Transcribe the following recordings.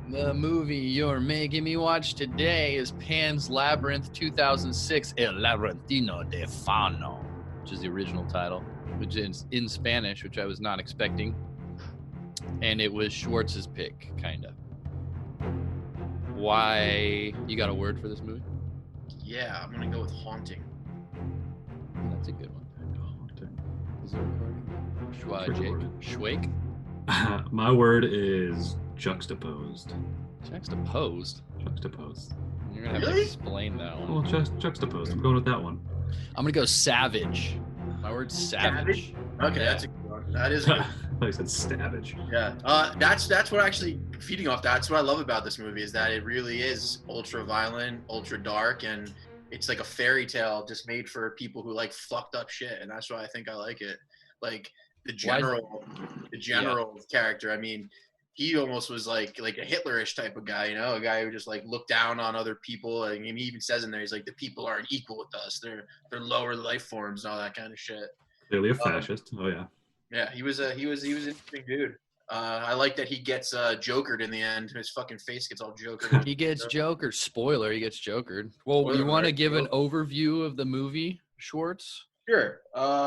The movie you're making me watch today is Pan's Labyrinth 2006, El Labyrinthino de Fano, which is the original title, which is in Spanish, which I was not expecting. And it was Schwartz's pick, kind of. Why? You got a word for this movie? Yeah, I'm going to go with haunting. That's a good one. Haunting. Is it recording? Schwake? My word is juxtaposed. Juxtaposed? Juxtaposed. You're going to have to explain that one. Well, juxtaposed. I'm going with that one. I'm going to go savage. My word's savage. Okay, that's a good one. That is good. I thought you said savage. Yeah, that's what actually feeding off that's what I love about this movie is that it really is ultra violent, ultra dark, and it's like a fairy tale just made for people who like fucked up shit, and that's why I think I like it. Like the general character. I mean, he almost was like a Hitlerish type of guy, you know, a guy who just like looked down on other people. And he even says in there, he's like, the people aren't equal with us. They're lower life forms and all that kind of shit. Clearly a fascist. Oh yeah. Yeah, he was an interesting dude. I like that he gets jokered in the end. His fucking face gets all jokered. He gets jokered. Spoiler, he gets jokered. Well, Spoiler, you want to right? give an overview of the movie, Schwartz? Sure.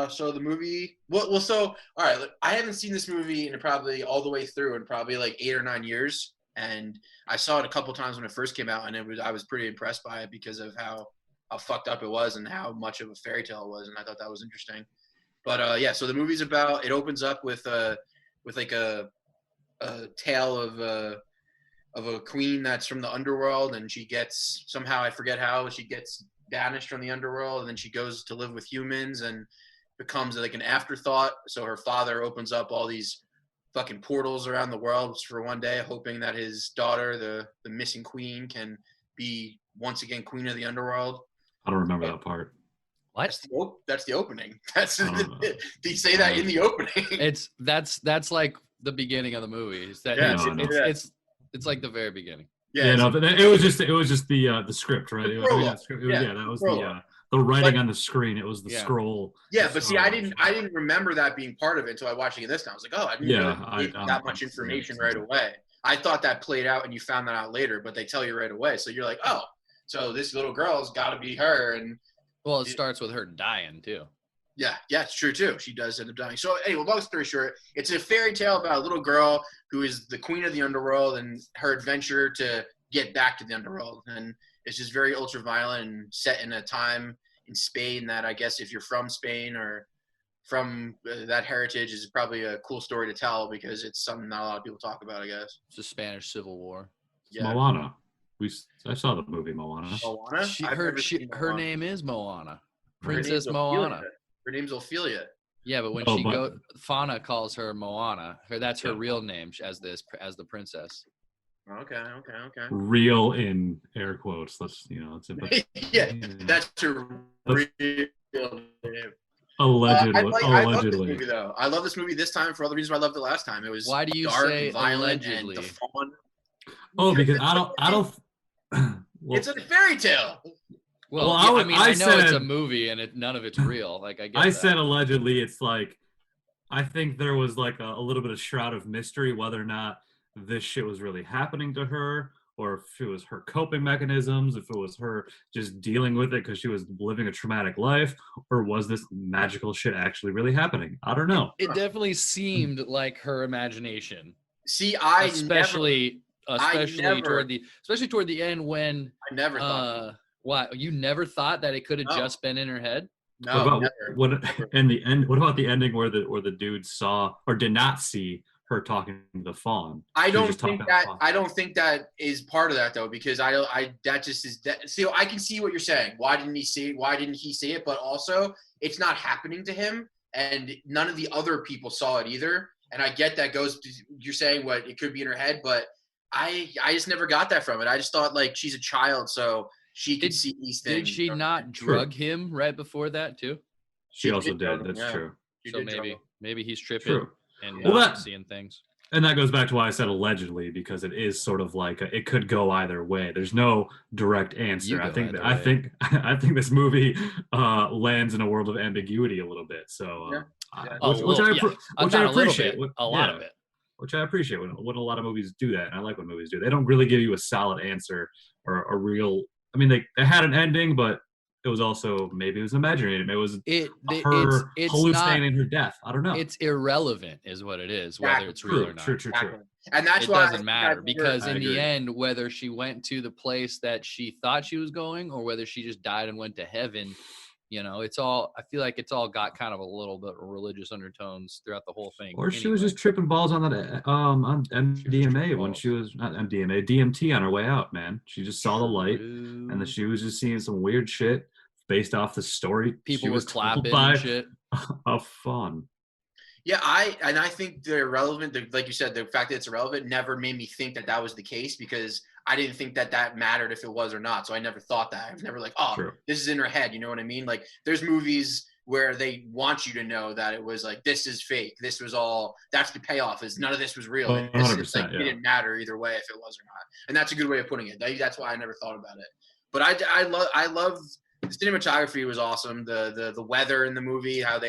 So the movie. Well. So all right. Look, I haven't seen this movie in probably all the way through in probably like 8 or 9 years, and I saw it a couple times when it first came out, and I was pretty impressed by it because of how fucked up it was and how much of a fairy tale it was, and I thought that was interesting. But yeah, so the movie's about. It opens up with like a tale of a queen that's from the underworld, and she gets somehow, I forget how, she gets banished from the underworld, and then she goes to live with humans and becomes like an afterthought. So her father opens up all these fucking portals around the world for one day, hoping that his daughter, the missing queen, can be once again queen of the underworld. I don't remember that part. What? That's the opening. That's did he say that in the opening? That's like the beginning of the movie. It's like the very beginning. Yeah, no, but it was just the script, right? That was the writing on the screen. It was the scroll. Yeah, but see, I didn't remember that being part of it until I watched it this time. I was like, oh, I didn't get that much information right away. I thought that played out and you found that out later, but they tell you right away. So you're like, oh, so this little girl's got to be her. And well, it starts with her dying too. Yeah, it's true too. She does end up dying. So anyway, long story short, it's a fairy tale about a little girl who is the queen of the underworld and her adventure to get back to the underworld. And it's just very ultra violent and set in a time in Spain that I guess if you're from Spain or from that heritage is probably a cool story to tell because it's something not a lot of people talk about, I guess. It's the Spanish Civil War. Yeah. Moana. I saw the movie Moana. Moana? Her name is Moana. Princess Moana. Her name's Ophelia. Yeah, but when Fauna calls her Moana. That's her real name as the princess. Okay. Real in air quotes. That's yeah, that's her real name. Allegedly. I love this movie though. I love this movie this time for all the reasons I loved it last time. It was why do you dark, say violent, allegedly? And the fun. Oh, because I don't. Well, it's a fairy tale. Well, I know it's a movie and none of it's real. Like I said allegedly. It's like I think there was like a little bit of shroud of mystery whether or not this shit was really happening to her, or if it was her coping mechanisms, if it was her just dealing with it because she was living a traumatic life, or was this magical shit actually really happening? I don't know. It definitely seemed like her imagination. See, especially toward the end when I never thought. What, you never thought that it could have just been in her head? No. What in the end? What about the ending where the dude saw or did not see her talking to the fawn? I don't think that is part of that though, because that just is that. See, I can see what you're saying. Why didn't he see it? Why didn't he see it? But also, it's not happening to him, and none of the other people saw it either. And I get that goes to, you're saying what it could be in her head, but I just never got that from it. I just thought like she's a child, so she could see these things. Did she not drug him right before that too? She also did. That's true. So maybe he's tripping and seeing things. And that goes back to why I said allegedly, because it is sort of like it could go either way. There's no direct answer. I think this movie lands in a world of ambiguity a little bit. So which I appreciate. A lot of it. which I appreciate when a lot of movies do that. And I like when movies do. They don't really give you a solid answer or a real. I mean, they had an ending, but it was also maybe it was imaginary. It was her it's hallucinating her death. I don't know. It's irrelevant, is what it is, whether it's real or not. True. And that's it why doesn't matter because in the agree. end, whether she went to the place that she thought she was going or whether she just died and went to heaven, it's all. I feel like it's all got kind of a little bit of religious undertones throughout the whole thing. Or she was just tripping balls on that on MDMA when she was not MDMA DMT on her way out. Man, she just saw the light, and then she was just seeing some weird shit based off the story. People were clapping by and shit. A fun. Yeah, I think the irrelevant, like you said, the fact that it's irrelevant never made me think that was the case because I didn't think that mattered if it was or not. So I never thought that. I was never like, this is in her head. You know what I mean? Like there's movies where they want you to know that it was like, this is fake. This was all, that's the payoff is none of this was real. 100%, It didn't matter either way if it was or not. And that's a good way of putting it. That's why I never thought about it. But I love the cinematography was awesome. The weather in the movie, I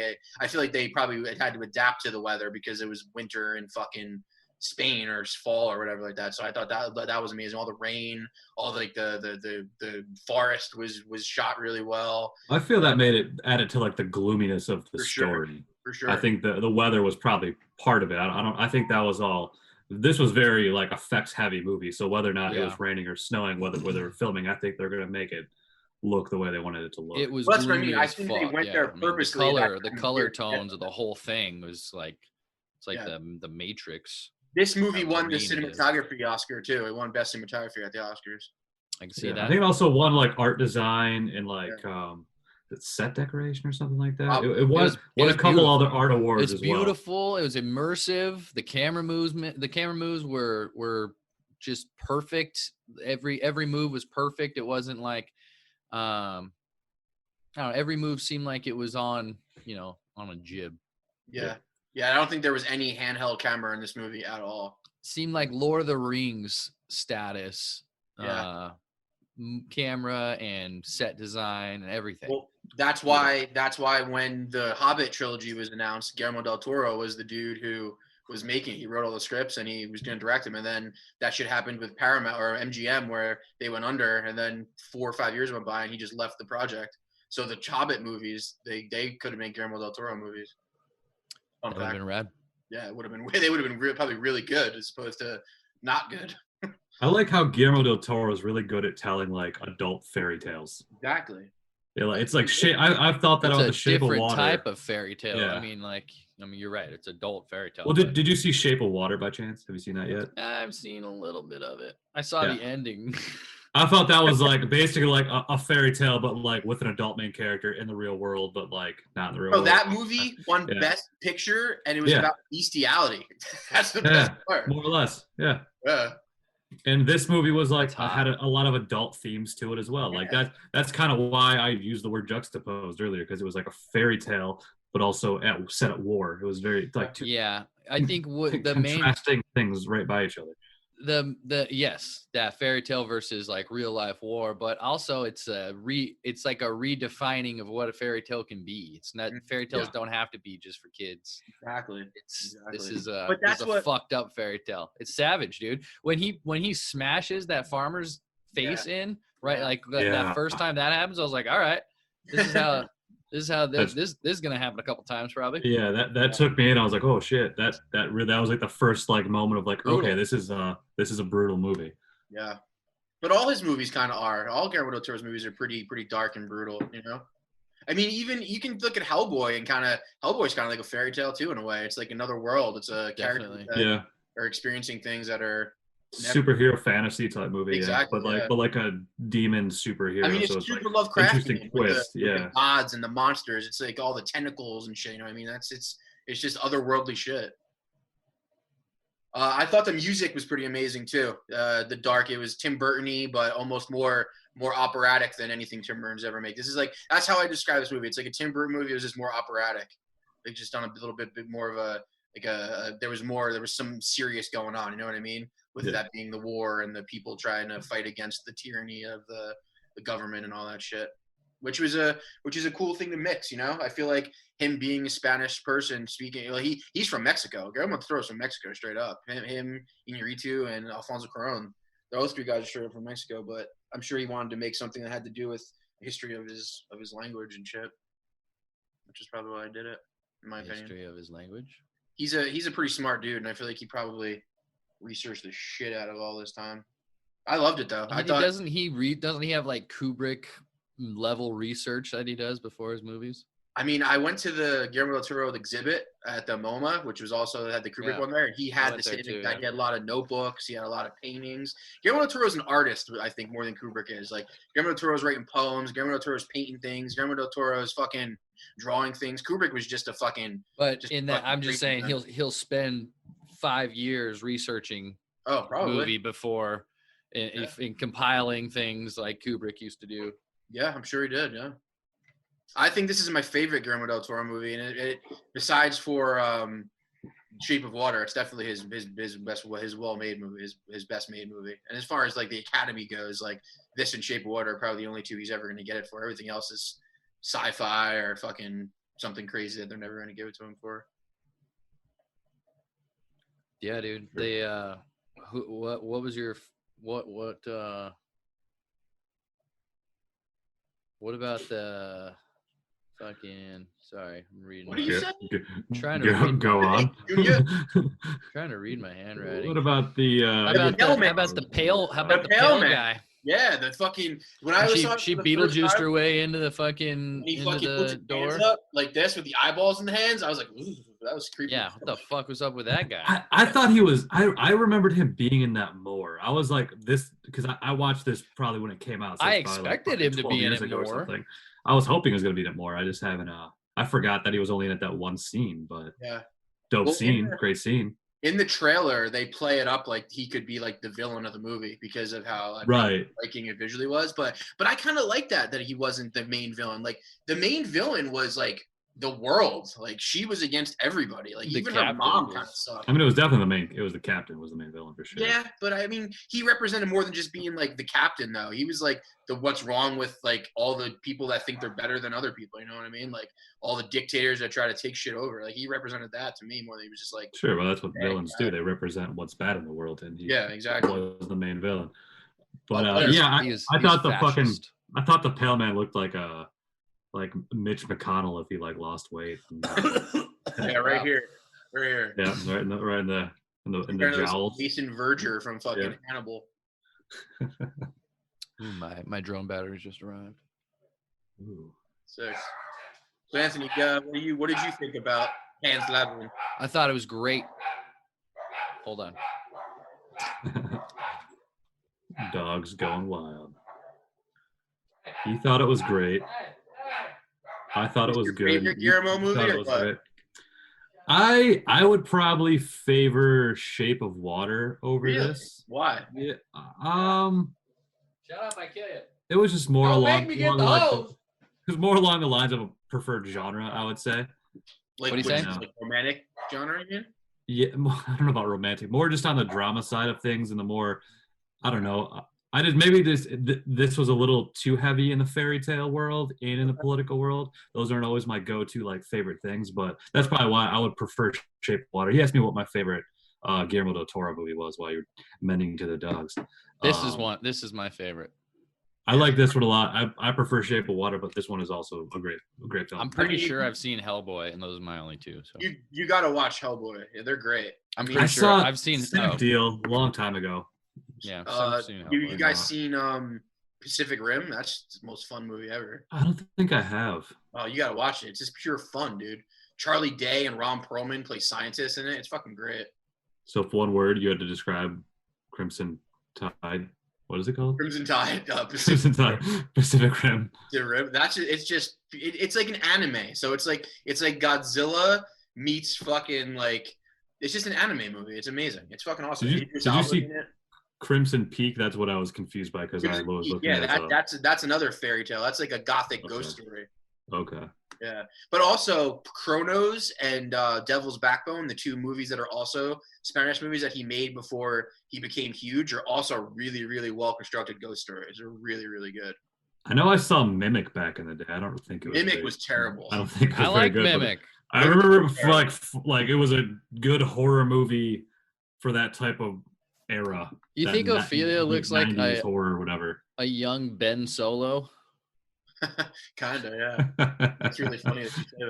feel like they probably had to adapt to the weather because it was winter in fucking Spain or fall or whatever like that. So I thought that was amazing. All the rain, all the forest was shot really well. I feel that made it added to like the gloominess of the story. For sure. I think the weather was probably part of it. I think that was all. This was very like effects heavy movie. So whether or not it was raining or snowing, whether they were filming, I think they're gonna make it look the way they wanted it to look. It was that's what I mean. I think they went there purposely. The color tones of the whole thing was like it's like the Matrix. This movie won the cinematography Oscar too. It won best cinematography at the Oscars. I can see that. I think it also won like art design and like set decoration or something like that. It was a couple other art awards. It's beautiful. It was immersive. The camera moves were just perfect. Every move was perfect. It wasn't like I don't know, every move seemed like it was on a jib. Yeah, I don't think there was any handheld camera in this movie at all. Seemed like Lord of the Rings status. Camera and set design and everything. Well, that's why when the Hobbit trilogy was announced, Guillermo Del Toro was the dude who was making it. He wrote all the scripts and he was going to direct them. And then that shit happened with Paramount or MGM where they went under and then 4 or 5 years went by and he just left the project. So the Hobbit movies, they could have made Guillermo Del Toro movies. That would have been rad. Yeah, it would have been. They would have been probably really good as opposed to not good. I like how Guillermo Del Toro is really good at telling like adult fairy tales. Exactly. Yeah, it's like I've thought that about the Shape of Water. It's a different type of fairy tale. Yeah. I mean, you're right. It's adult fairy tale. Well, did you see Shape of Water by chance? Have you seen that yet? I've seen a little bit of it. I saw the ending. I thought that was like basically like a fairy tale, but like with an adult main character in the real world, but like not in the real world. Oh, that movie won Best Picture, and it was about bestiality. That's the best part. More or less. Yeah. Yeah. And this movie was like had a lot of adult themes to it as well. Like that's kind of why I used the word juxtaposed earlier because it was like a fairy tale, but also set at war. It was very like two I think the main contrasting things right by each other. That fairy tale versus like real life war, but also it's like a redefining of what a fairy tale can be. It's not fairy tales don't have to be just for kids. Exactly. This is a fucked up fairy tale. It's savage, dude. When he smashes that farmer's face in, right? Like that first time that happens, I was like, all right, this is how this is gonna happen a couple times probably. Yeah, that took me in. I was like, oh shit, that was like the first like moment of like, brutal. Okay, this is a brutal movie. Yeah, but all his movies kind of are. All Guillermo del Toro's movies are pretty dark and brutal. You know, I mean, even you can look at Hellboy and Hellboy's kind of like a fairy tale too in a way. It's like another world. It's a character that are experiencing things that are superhero fantasy type movie, exactly, but like a demon superhero. I mean, it's super Lovecraftian. Interesting twist, with the gods and the monsters. It's like all the tentacles and shit. You know what I mean? It's just otherworldly shit. I thought the music was pretty amazing too. The dark, it was Tim Burton-y, but almost more operatic than anything Tim Burton's ever made. That's how I describe this movie. It's like a Tim Burton movie. It was just more operatic. Like just done a little bit more of there was some serious going on. You know what I mean? With that being the war and the people trying to fight against the tyranny of the government and all that shit. which is a cool thing to mix. You know, I feel like him being a Spanish person speaking, he's from Mexico. Guillermo del Toro's from Mexico, straight up. Him, Iñárritu, and Alfonso Cuarón. Those three guys are straight up from Mexico, but I'm sure he wanted to make something that had to do with the history of his language and shit, which is probably why I did it, in my opinion. History of his language. He's a pretty smart dude, and I feel like he probably researched the shit out of all this time. I loved it though. Doesn't he have like Kubrick level research that he does before his movies? I mean, I went to the Guillermo del Toro exhibit at the MoMA, which was also had the Kubrick one there. And he had the same thing. He had a lot of notebooks. He had a lot of paintings. Guillermo del Toro is an artist, I think, more than Kubrick is. Like, Guillermo del Toro's writing poems. Guillermo del Toro's painting things. Guillermo del Toro's fucking drawing things. Kubrick was just a fucking. But in that, I'm just saying he'll spend 5 years researching movie before in compiling things like Kubrick used to do. Yeah, I'm sure he did. Yeah. I think this is my favorite Guillermo del Toro movie, and it besides for Shape of Water, it's definitely his well-made movie, his best-made movie. And as far as like the Academy goes, like this and Shape of Water are probably the only two he's ever going to get it for. Everything else is sci-fi or fucking something crazy that they're never going to give it to him for. Yeah, dude. They what was your what about the fucking, sorry, I'm reading. What are you saying? Trying to go on. Trying to read my handwriting. What about the how about the pale guy? Yeah, the fucking she Beetlejuiced her way into the fucking into the door up like this with the eyeballs in the hands. I was like, ooh, that was creepy. Yeah, what the fuck was up with that guy? I thought he was. I remembered him being in that more. I was like this because I watched this probably when it came out. So I expected him to be in it more. I was hoping he was going to be in it more. I just haven't. I forgot that he was only in it that one scene, but yeah, dope scene, great scene. In the trailer, they play it up like he could be like the villain of the movie because of how striking it visually was. But I kind of like that he wasn't the main villain. Like the main villain was like the world. Like she was against everybody. Like even her mom kind of sucked. I mean, it was definitely it was the captain was the main villain for sure. Yeah, but I mean, he represented more than just being like the captain though. He was like the what's wrong with like all the people that think they're better than other people. You know what I mean? Like all the dictators that try to take shit over. Like he represented that to me more than he was just like. Sure, well that's what villains do. They represent what's bad in the world, and he exactly was the main villain. But I thought the Pale Man looked like Mitch McConnell if he like lost weight. Yeah, right here. Yeah, right in the jowls. Jason Verger from fucking Hannibal. My drone batteries just arrived. Ooh. Sick. So Anthony, what did you think about Pan's Labyrinth? I thought it was great. Hold on. Dogs going wild. He thought it was great. I thought it was good. Favorite Guillermo movie or what? I would probably favor Shape of Water over this. Why? Yeah. Shut up! I kill you. It was just more along the lines of a preferred genre, I would say. Like, what do you say? Like romantic genre again? Yeah, I don't know about romantic. More just on the drama side of things, and the more, I don't know. Maybe this was a little too heavy in the fairy tale world and in the political world. Those aren't always my go-to like favorite things, but that's probably why I would prefer Shape of Water. He asked me what my favorite Guillermo del Toro movie was while you're mending to the dogs. This is my favorite. I like this one a lot. I prefer Shape of Water, but this one is also a great film. I'm pretty sure I've seen Hellboy, and those are my only two. So you got to watch Hellboy. Yeah, they're great. I'm pretty sure I've seen Deal a long time ago. Yeah. You guys seen Pacific Rim? That's the most fun movie ever. I don't think I have. Oh, you gotta watch it. It's just pure fun, dude. Charlie Day and Ron Perlman play scientists in it. It's fucking great. So if one word you had to describe Crimson Tide, what is it called? Crimson Tide. Crimson Tide. Pacific Rim. It's like an anime. So it's like Godzilla meets fucking like it's just an anime movie. It's amazing. It's fucking awesome. Did you see Crimson Peak? That's what I was confused by because I was looking at it. That's another fairy tale. That's like a gothic ghost story. Okay. Yeah, but also Chronos and Devil's Backbone, the two movies that are also Spanish movies that he made before he became huge, are also really, really well constructed ghost stories. They're really, really good. I know I saw Mimic back in the day. I don't think it was Mimic very- was terrible. I don't think it I was very like good. but Mimic. I Mimic remember was terrible. like it was a good horror movie for that type of era. You that think ni- Ophelia late looks like 90s horror or whatever. a young Ben Solo? Kinda, yeah. That's really funny that you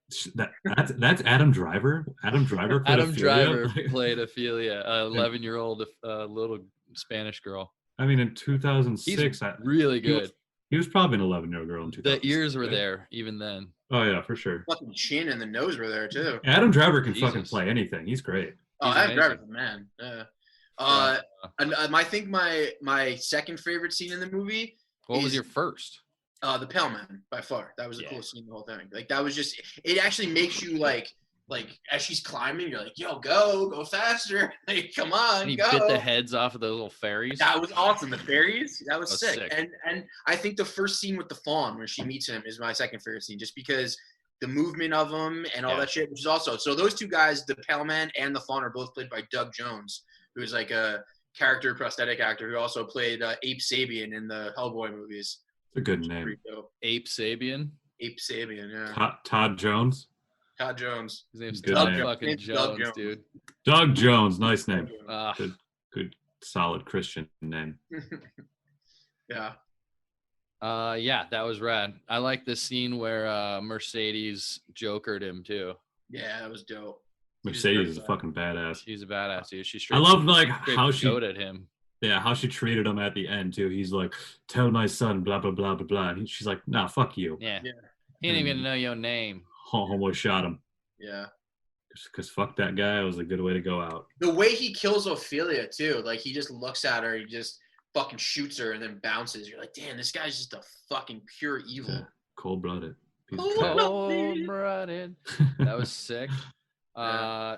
say that. That's Adam Driver. Adam Driver played Adam Ophelia. Driver played Ophelia, 11-year-old little Spanish girl. I mean, in He's 2006, really good. he was probably an 11-year-old girl in The 2006. ears were right? there even then. Oh yeah, for sure. Fucking chin and the nose were there too. Adam Driver can fucking Jesus. play anything. He's great. Oh, He's Adam amazing. Driver's the man. Yeah. Yeah. And I think my second favorite scene in the movie What was is your first? the Pale Man by far. That was the Yeah. coolest scene in the whole thing. Like that was just it actually makes you like as she's climbing, you're like, yo, go faster. Like, come on, And he go. bit the heads off of the little fairies. That was awesome. The fairies, that was That was sick. sick. And I think the first scene with the fawn where she meets him is my second favorite scene, just because the movement of them and all Yeah. that shit, which is also so those two guys, the Pale Man and the fawn, are both played by Doug Jones, who is like a character prosthetic actor who also played Ape Sapien in the Hellboy movies. It's a good name. Pretty dope. Ape Sabian. Ape Sapien, yeah. Todd Jones. Todd Jones. His name's Good Doug name. fucking Name's Doug Jones, Jones. dude. Doug Jones. Nice name. Ah, Good, solid Christian name. Yeah. yeah, that was rad. I like the scene where Mercedes jokered him too. Yeah, that was dope. Mercedes is a fucking badass. She's a badass, dude. She I straight, love like straight how she goaded him. how she treated him at the end too. He's like, tell my son, blah blah blah blah blah. And she's like, nah, fuck you. Yeah. Yeah. He didn't even know your name. Homeboy shot him. Yeah. Because fuck that guy. It was a good way to go out. The way he kills Ophelia too, like he just looks at her, he just fucking shoots her and then bounces. You're like, damn, this guy's just a fucking pure evil. Yeah. Cold blooded. Cold-blooded. That was sick. I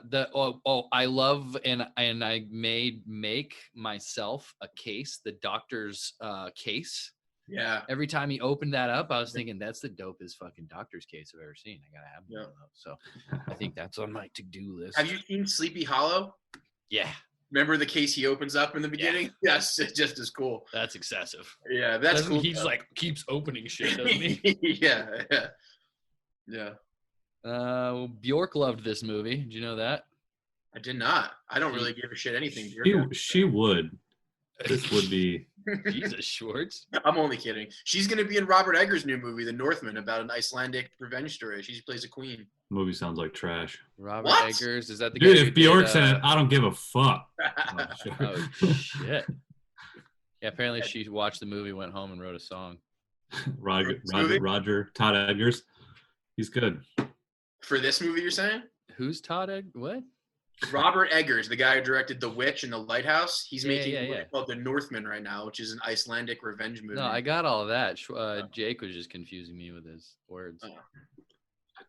love and I make myself a case, the doctor's case. Yeah. Every time he opened that up, I was thinking that's the dopest fucking doctor's case I've ever seen. I gotta have one of those. So I think that's on my to-do list. Have you seen Sleepy Hollow? Yeah, Remember the case he opens up in the beginning? Yes, it's just as cool. that's excessive. Yeah, that's Doesn't cool. he just like keeps opening shit, doesn't he? Yeah. Bjork loved this movie. Did you know that? I did not. I don't really give a shit anything. She would. This would be. Jesus, Schwartz. I'm only kidding. She's gonna be in Robert Eggers' new movie, The Northman, about an Icelandic revenge story. She plays a queen. Movie sounds like trash. Robert What? Eggers, is that the Dude, guy? if Bjork's in it, I don't give a fuck. Oh shit. Yeah, apparently she watched the movie, went home, and wrote a song. Roger, Todd Eggers. He's good. For this movie, you're saying? Who's Todd Egg? What? Robert Eggers, the guy who directed The Witch and The Lighthouse, he's Yeah, making yeah, a movie yeah. called The Northman right now, which is an Icelandic revenge movie. No, I got all of that. Jake was just confusing me with his words. Oh.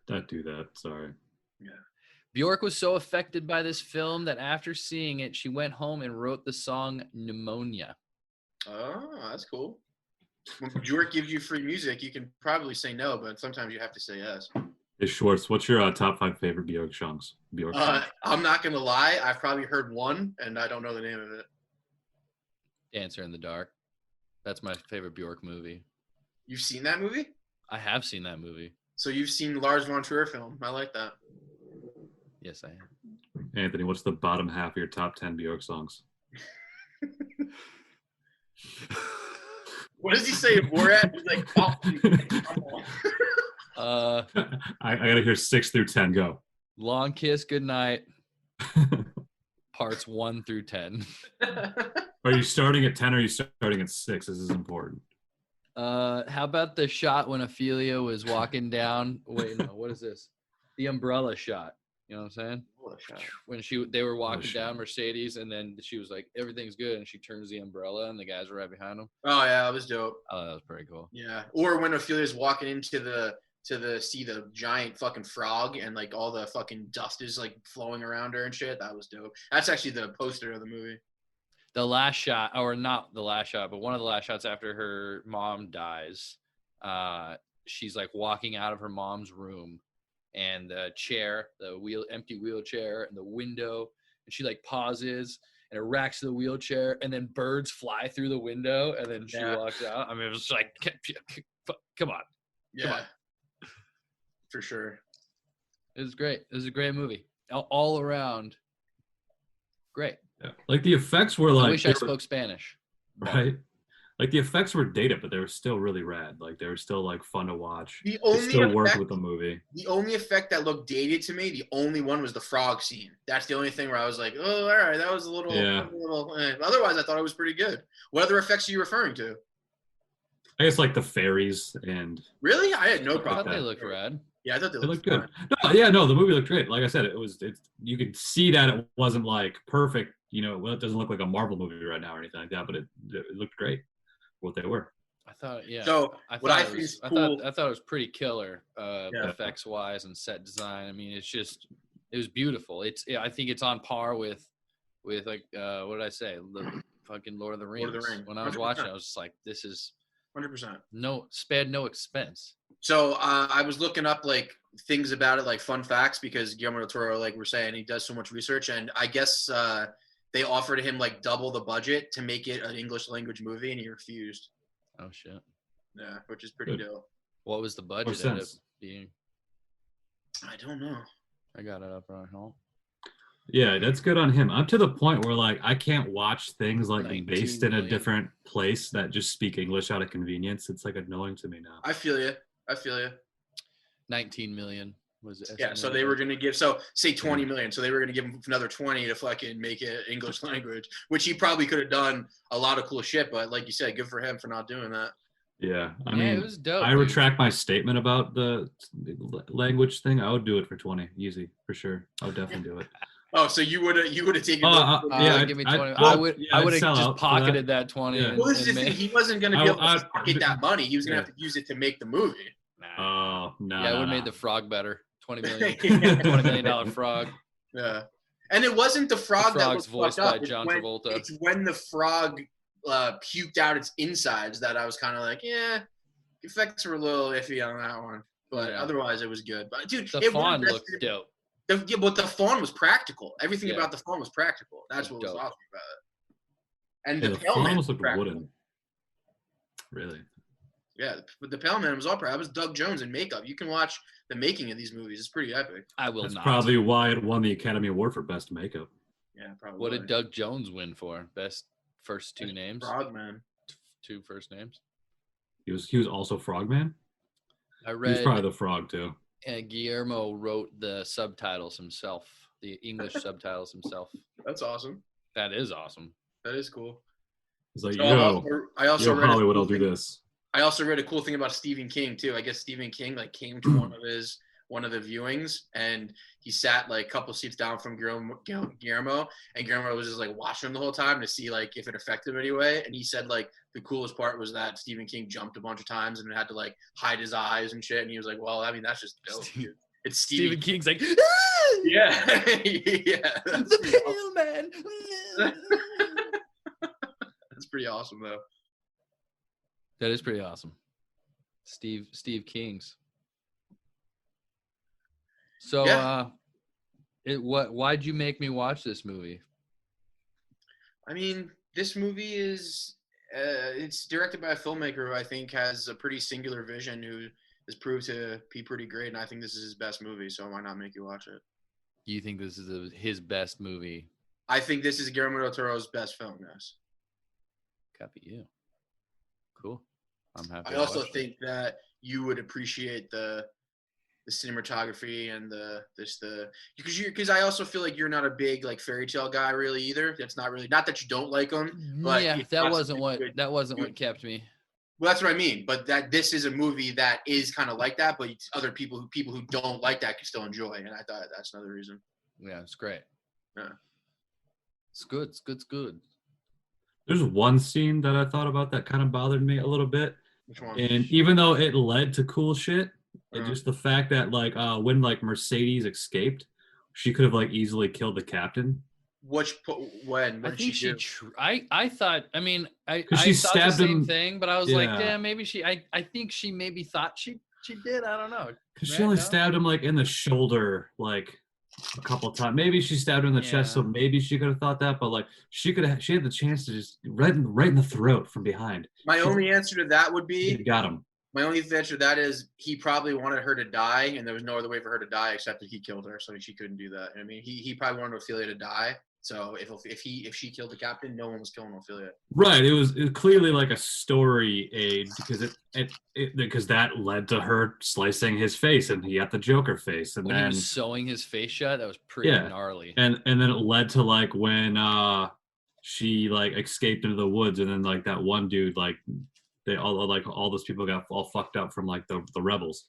Don't do that. Sorry. Bjork was so affected by this film that after seeing it, she went home and wrote the song Pneumonia. Oh, that's cool. When Bjork gives you free music, you can probably say no, but sometimes you have to say yes. Hey Schwartz, what's your top 5 favorite Bjork songs? I'm not gonna lie, I've probably heard one, and I don't know the name of it. Dancer in the Dark. That's my favorite Bjork movie. You've seen that movie? I have seen that movie. So you've seen Lars von Trier film. I like that. Yes, I have. Anthony, what's the bottom half of your top 10 Bjork songs? What does he say in Borat? He's like, oh, I gotta hear 6 through 10. Go. Long Kiss Goodnight, parts 1 through 10. Are you starting at 10 or are you starting at 6? This is important. How about the shot when Ophelia was walking down? Wait, no, what is this? The umbrella shot. You know what I'm saying? When they were walking down Mercedes, and then she was like, "Everything's good," and she turns the umbrella, and the guys were right behind them. Oh yeah, that was dope. Oh, that was pretty cool. Yeah. Or when Ophelia's walking into see the giant fucking frog, and like all the fucking dust is like flowing around her and shit. That was dope. That's actually the poster of the movie. The last shot, or not the last shot, but one of the last shots after her mom dies, she's like walking out of her mom's room, and the chair, empty wheelchair, and the window, and she like pauses, and it racks to the wheelchair, and then birds fly through the window, and then she walks out. I mean, it was like, come on. Yeah. Come on. For sure. It was great. It was a great movie. All around. Great. Yeah. Like the effects were like. I wish I spoke Spanish. Right. Like the effects were dated, but they were still really rad. Like they were still like fun to watch. The They only still worked effect, with the movie. the only effect that looked dated to me, the only one was the frog scene. That's the only thing where I was like, oh, all right, that was a little. Otherwise, I thought it was pretty good. What other effects are you referring to? I guess like the fairies and. Really? I had no I problem. thought they looked rad. Yeah, I thought they looked good. No, the movie looked great. Like I said, you could see that it wasn't like perfect. It doesn't look like a Marvel movie right now or anything like that, but it looked great for what they were. I thought, yeah. So I what I thought think it is was, cool. I thought it was pretty killer, effects wise and set design. I mean, it was beautiful. I think it's on par with like what did I say? The fucking Lord of the Rings. When I was 100%. watching, I was just like, this is 100%. Spared no expense. So I was looking up like things about it, like fun facts, because Guillermo Del Toro, like we're saying, he does so much research, and I guess they offered him like double the budget to make it an English language movie, and he refused. Oh shit. Yeah, which is pretty dope. What was the budget Makes end up sense. being? I don't know. I got it up right now. Yeah, that's good on him. I'm to the point where like I can't watch things like 19 based in a million. different place that just speak English out of convenience. It's like annoying to me now. I feel you. 19 million was it? Yeah, so they were going to give, say 20 million. So they were going to give him another 20 to fucking make it English language, which he probably could have done a lot of cool shit. But like you said, good for him for not doing that. Yeah, I Yeah, mean, it was dope. I dude. retract my statement about the language thing. I would do it for 20, easy for sure. I would definitely do it. Oh, so you would have taken. Yeah, give me I'd- 20. well, I would I'd have sell just out for that. pocketed that 20. Yeah. and- Well, this is and the thing. made- He wasn't going to be able to pocket that money. He was going to Yeah. have to use it to make the movie. Oh no! Yeah, I would have made the frog better. 20 million, Yeah. $20 million frog. Yeah, and it wasn't the frog The that frog's was voiced fucked by up. John Travolta. It's when the frog puked out its insides that I was kind of like, yeah, the effects were a little iffy on that one, but Yeah. otherwise it was good. But dude, The it fawn would've looked rested- dope. But the fawn was practical. Everything Yeah. about the fawn was practical. That's It what was was dope. awesome about it. And Yeah, the the Pale fawn Man almost was looked practical. wooden. Really? Yeah, but the Pale Man was all practical. That was Doug Jones in makeup. You can watch the making of these movies. It's pretty epic. I will That's not. probably why it won the Academy Award for Best Makeup. Yeah, probably. What did Doug Jones win for? Best first two names? Frogman. Two first names. He was also Frogman. I He was read probably the frog too. Guillermo wrote the subtitles himself, the English subtitles himself. That's awesome. That is awesome. That is cool. He's like, So I yo, also read a Hollywood, cool I'll do thing- this. I also read a cool thing about Stephen King too. I guess Stephen King like came to one of the viewings, and he sat like a couple seats down from Guillermo, and Guillermo was just like watching him the whole time to see like if it affected him anyway. And he said like the coolest part was that Stephen King jumped a bunch of times and had to like hide his eyes and shit. And he was like, "Well, I mean, that's just dope, dude. It's Stephen King's like, Yeah, yeah. the Pale Man. That's pretty awesome though. That is pretty awesome. Steve King's. So Yeah. Why'd you make me watch this movie? I mean, this movie is it's directed by a filmmaker who I think has a pretty singular vision, who has proved to be pretty great, and I think this is his best movie, so why not make you watch it? Do you think this is his best movie? I think this is Guillermo del Toro's best film, yes. Copy you. Cool. I'm happy. I to also watch it. think that you would appreciate the cinematography and because I also feel like you're not a big like fairy tale guy really either. That's not that you don't like them, but yeah, it's that not wasn't something what kept me. Well, that's what I mean. But that this is a movie that is kind of like that, but other people who don't like that can still enjoy. And I thought that's another reason. Yeah, it's great. Yeah. It's good. It's good. It's good. There's one scene that I thought about that kind of bothered me a little bit. Which one? And even though it led to cool shit, Uh-huh. just the fact that like when like Mercedes escaped, she could have like easily killed the captain. When? I What did think she do? I thought. I mean, I 'Cause she thought the stabbed same him- thing, but I was like, Yeah. yeah, maybe she. I think she maybe thought she did. I don't know. Because she Right? only No? stabbed him like in the shoulder, like a couple of times. Maybe she stabbed her in the chest, so Yeah. maybe she could have thought that. But like, she had the chance to just right in the throat from behind. My only answer to that would She be, got him. my only answer to that is he probably wanted her to die, and there was no other way for her to die except that he killed her, so she couldn't do that. I mean, he probably wanted Ophelia to die. So if she killed the captain, no one was killing Ophelia. Right. It was clearly like a story aid because that led to her slicing his face, and he got the Joker face, and When then he was sewing his face shut, that was pretty Yeah. gnarly. and then it led to like when she like escaped into the woods, and then like that one dude like they all those people got all fucked up from like the rebels.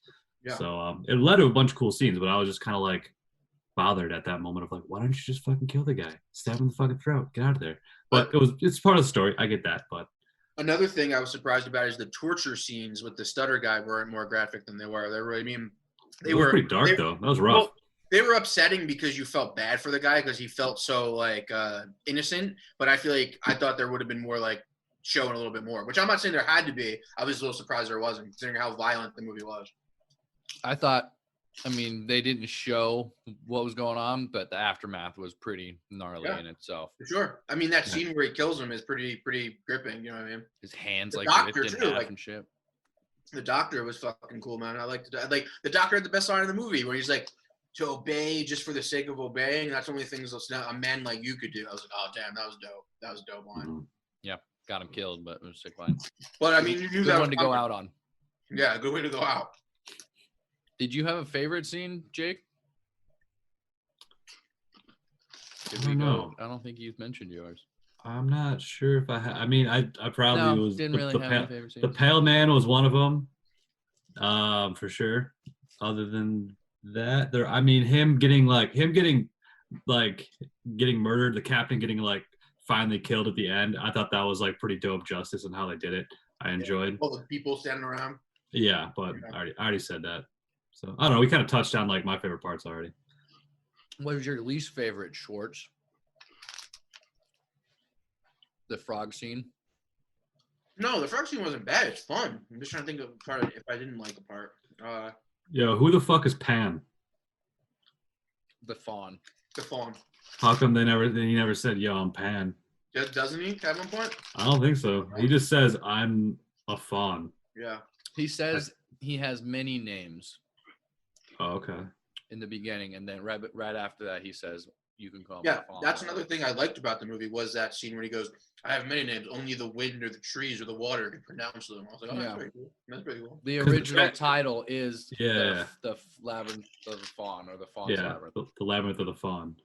Yeah. So it led to a bunch of cool scenes, but I was just kind of like bothered at that moment of like, why don't you just fucking kill the guy? Stab him in the fucking throat. Get out of there. But it's part of the story. I get that, but Another thing I was surprised about is the torture scenes with the stutter guy weren't more graphic than they were. They were pretty dark though. That was rough. Well, they were upsetting because you felt bad for the guy because he felt so like innocent. But I feel like I thought there would have been more like showing a little bit more, which I'm not saying there had to be. I was a little surprised there wasn't, considering how violent the movie was. I mean, they didn't show what was going on, but the aftermath was pretty gnarly in itself. For sure. I mean, that scene where he kills him is pretty gripping. You know what I mean? His hands The like doctor, ripped in too, half like- and shit. The doctor was fucking cool, man. I liked it. Like the doctor had the best line in the movie where he's like, to obey just for the sake of obeying. That's the only things a man like you could do. I was like, oh damn, that was dope. That was a dope line. Mhm. Yeah, got him killed, but it was a sick line. But I mean, you knew Good that one was to go coming. out on. Yeah, good way to go out. Did you have a favorite scene, Jake? I don't know. I don't think you've mentioned yours. I'm not sure if I mean, I probably was didn't really have any favorite scenes. the Pale Man was one of them, for sure. Other than that, I mean, him getting getting murdered, the captain getting like finally killed at the end. I thought that was like pretty dope justice and how they did it. I enjoyed. All the people standing around. Yeah, but I already said that. So I don't know. We kind of touched on like my favorite parts already. What was your least favorite, Schwartz? The frog scene? No, the frog scene wasn't bad. It's fun. I'm just trying to think of a part if I didn't like a part. Yo, who the fuck is Pan? The fawn. The fawn. How come he never said, yo, I'm Pan? Doesn't he at one point? I don't think so. He just says, I'm a fawn. Yeah. He says he has many names Oh, okay. in the beginning, and then right after that, he says, you can call me Yeah, fawn. that's another thing I liked about the movie was that scene where he goes, I have many names. Only the wind or the trees or the water can pronounce them. I was like, oh, that's pretty cool. That's pretty cool. The original title is Yeah. the Labyrinth of the Fawn, or the Fawn's Yeah, Labyrinth. the Labyrinth of the Fawn.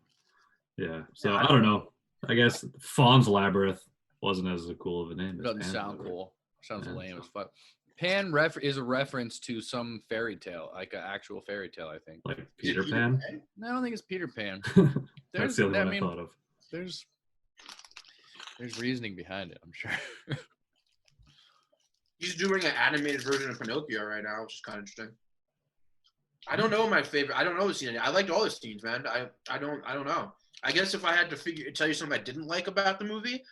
Yeah. So Yeah, I don't know. I guess Fawn's Labyrinth wasn't as cool of a name. It as doesn't Pan's sound Labyrinth. cool. Sounds Yeah. lame as fuck. Pan is a reference to some fairy tale, like an actual fairy tale, I think. Like Peter Pan. No, I don't think it's Peter Pan. That's the only I one I mean, thought of. There's reasoning behind it, I'm sure. He's doing an animated version of Pinocchio right now, which is kind of interesting. I don't know my favorite. I don't know the scene. I liked all the scenes, man. I don't know. I guess if I had to tell you something I didn't like about the movie,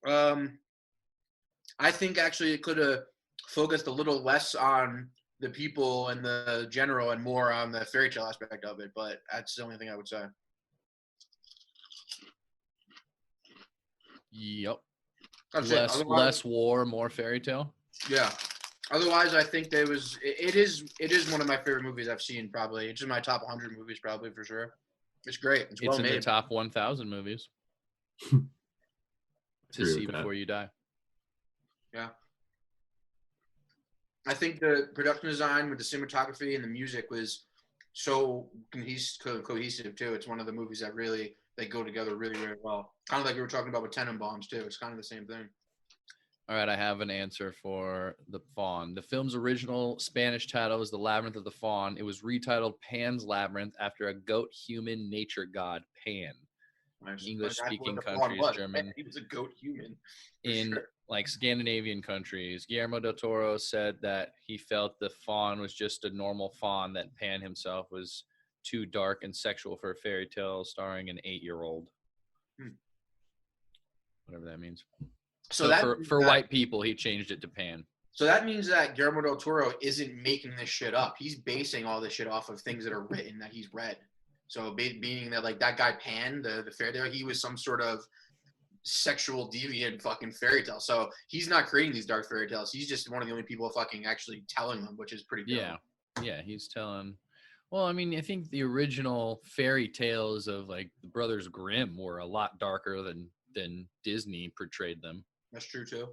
I think actually it could have focused a little less on the people and the general and more on the fairy tale aspect of it. But that's the only thing I would say. Yep. That's it. Less war, more fairy tale. Yeah. Otherwise, I think it is one of my favorite movies I've seen. Probably it's in my top 100 movies, probably for sure. It's great. It's well in made. the top 1,000 movies to Agree see with that. before you die. Yeah. I think the production design with the cinematography and the music was so cohesive too. It's one of the movies that really they go together really, really well. Kind of like we were talking about with Tenenbaums too. It's kind of the same thing. All right, I have an answer for the Fawn. The film's original Spanish title is The Labyrinth of the Fawn. It was retitled Pan's Labyrinth after a goat-human nature god, Pan. Nice. English-speaking That's what the countries, Fawn was. German. He was a goat human. In like Scandinavian countries, Guillermo Del Toro said that he felt the fawn was just a normal fawn, that Pan himself was too dark and sexual for a fairy tale starring an 8-year-old. Whatever that means. So for white people, he changed it to Pan. So that means that Guillermo del Toro isn't making this shit up. He's basing all this shit off of things that are written that he's read. So being that like that guy Pan, the fairy tale, he was some sort of sexual deviant fucking fairy tale. So he's not creating these dark fairy tales. He's just one of the only people fucking actually telling them, which is pretty dope. Yeah, he's telling. Well, I mean, I think the original fairy tales of like the Brothers Grimm were a lot darker than Disney portrayed them. That's true too.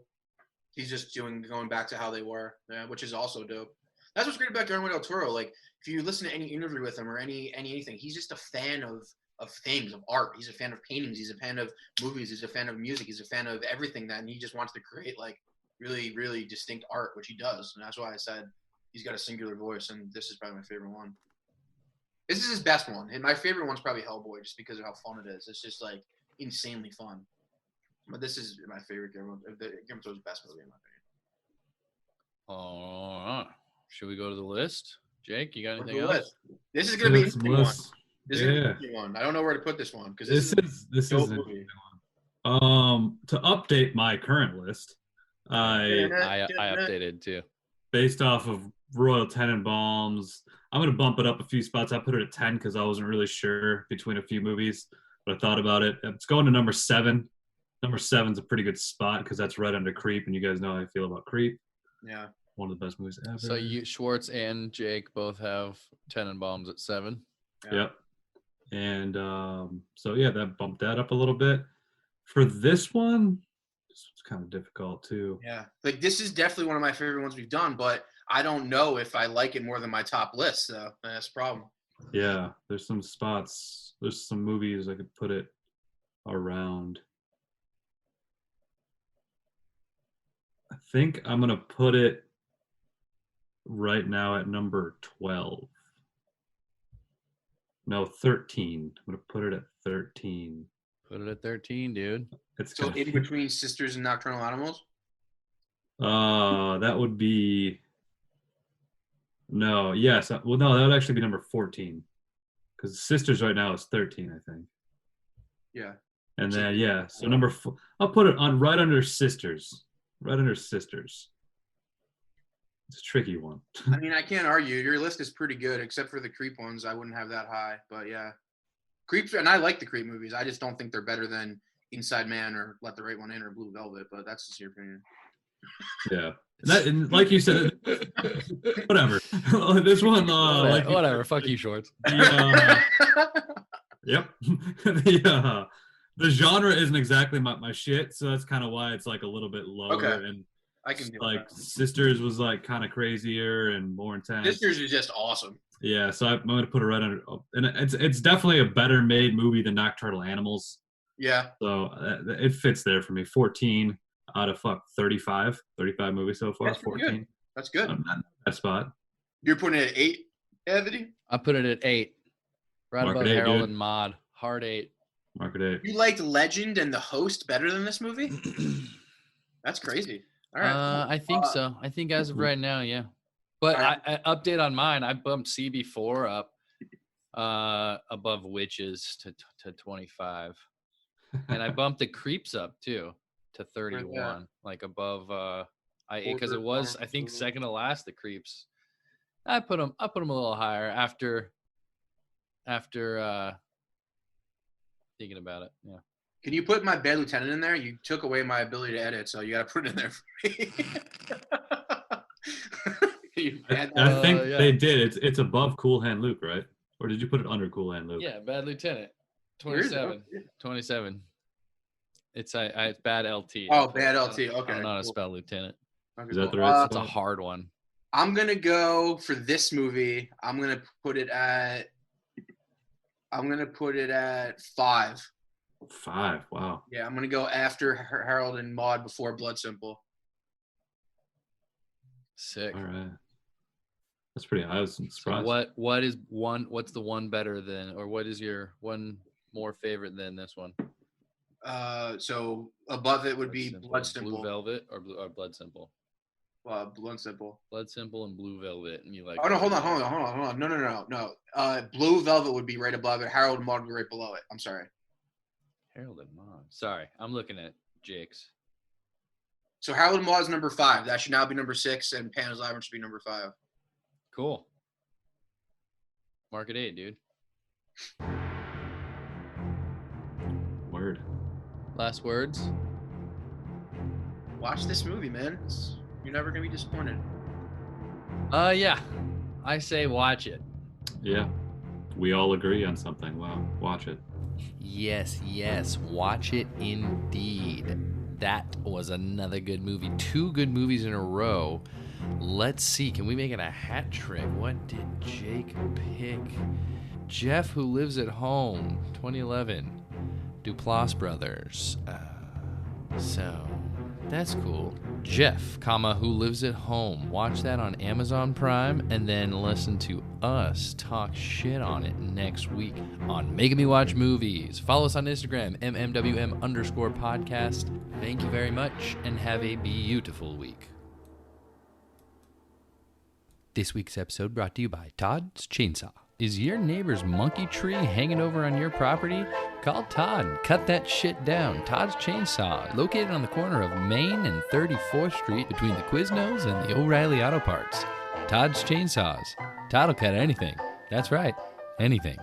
He's just going back to how they were, which is also dope. That's what's great about Guillermo Del Toro. Like, if you listen to any interview with him or anything, he's just a fan of things, of art. He's a fan of paintings. He's a fan of movies. He's a fan of music. He's a fan of everything and he just wants to create like really, really distinct art, which he does. And that's why I said he's got a singular voice, and this is probably my favorite one. This is his best one. And my favorite one's probably Hellboy, just because of how fun it is. It's just like insanely fun. But this is my favorite Guillermo del Toro's best movie, in my opinion. All right. Should we go to the list? Jake, you got anything else? List. This is going to be an interesting one. This is Yeah. an interesting one. I don't know where to put this one because This is an interesting one. To update my current list, I updated too. Based off of Royal Tenenbaums, I'm gonna bump it up a few spots. I put it at 10 because I wasn't really sure between a few movies, but I thought about it. It's going to number 7. Number 7's a pretty good spot because that's right under Creep, and you guys know how I feel about Creep. Yeah. One of the best movies ever. So you, Schwartz and Jake both have Tenenbaums at 7. Yeah. Yep. And so yeah, that bumped that up a little bit. For this one, it's kind of difficult too. Yeah. Like this is definitely one of my favorite ones we've done, but I don't know if I like it more than my top list, so that's the problem. Yeah, there's some spots, there's some movies I could put it around. I think I'm gonna put it right now at number 12. No, 13. I'm gonna put it at 13. Put it at 13, dude. It's So in between Sisters and Nocturnal Animals? That would be no, yes. Well, no, that would actually be number 14. Because Sisters right now is 13, I think. Yeah. And then yeah, so number 4. I'll put it on right under Sisters. Right under Sisters. It's a tricky one. I mean, I can't argue. Your list is pretty good, except for the Creep ones. I wouldn't have that high, but yeah. Creeps, and I like the Creep movies. I just don't think they're better than Inside Man or Let the Right One In or Blue Velvet, but that's just your opinion. Yeah. And like you said, whatever. This one, like whatever. Fuck you, Shorts. Yep. The genre isn't exactly my shit, so that's kind of why it's like a little bit lower. Okay. And I can do like that. Sisters was like kind of crazier and more intense. Sisters is just awesome. Yeah, so I'm gonna put it right under, and it's definitely a better made movie than Nocturnal Animals. Yeah. So it fits there for me. 14 out of 35 movies so far. That's 14. Good. That's good. Not that spot. You're putting it at 8, Anthony? I put it at 8. Right Mark above it 8, Harold dude. and Maude. Hard 8. Mark it 8. You liked Legend and The Host better than this movie? That's crazy. All right. I think so. I think as of right now, yeah. But right. I update on mine. I bumped CB4 up above Witches to 25, and I bumped the Creeps up too to 31, like above because it was I think second to last the Creeps. I put them a little higher after thinking about it. Yeah. Can you put my Bad Lieutenant in there? You took away my ability to edit, so you got to put it in there for me. I think they did. It's above Cool Hand Luke, right? Or did you put it under Cool Hand Luke? Yeah, Bad Lieutenant. 27. 27. It's Bad LT. Oh, Bad LT. Okay. I don't know how to spell Lieutenant. Okay, Is that the right It's a hard one. I'm going to go for this movie. I'm going to put it at 5. 5. Wow. Yeah, I'm going to go after Harold and Maude before Blood Simple. Sick. All right. That's pretty high. I was surprised. So what's the one better than, or what is your one more favorite than this one? So above it would be Blood Simple. Blue Velvet or Blood Simple? Blood Simple. Blood Simple and Blue Velvet, and you like? Oh no! Hold on! No. Blue Velvet would be right above it. Harold and Maude would be right below it. I'm sorry. Harold and Maude. Sorry, I'm looking at Jake's. So Harold and Maude is number 5. That should now be number 6, and Pan's Labyrinth should be number 5. Cool. Mark it 8, dude. Word. Last words? Watch this movie, man. You're never gonna be disappointed. Yeah. I say watch it. Yeah. We all agree on something. Wow. Watch it. Yes, watch it indeed. That was another good movie. 2 good movies in a row. Let's see, can we make it a hat trick? What did Jake pick? Jeff, Who Lives at Home, 2011. Duplass Brothers. So, that's cool. Jeff, Who Lives at Home. Watch that on Amazon Prime and then listen to us talk shit on it next week on Making Me Watch Movies. Follow us on Instagram, MMWM_podcast. Thank you very much and have a beautiful week. This week's episode brought to you by Todd's Chainsaw. Is your neighbor's monkey tree hanging over on your property? Call Todd and cut that shit down. Todd's Chainsaw, located on the corner of Main and 34th Street between the Quiznos and the O'Reilly Auto Parts. Todd's Chainsaws. Todd will cut anything. That's right, anything.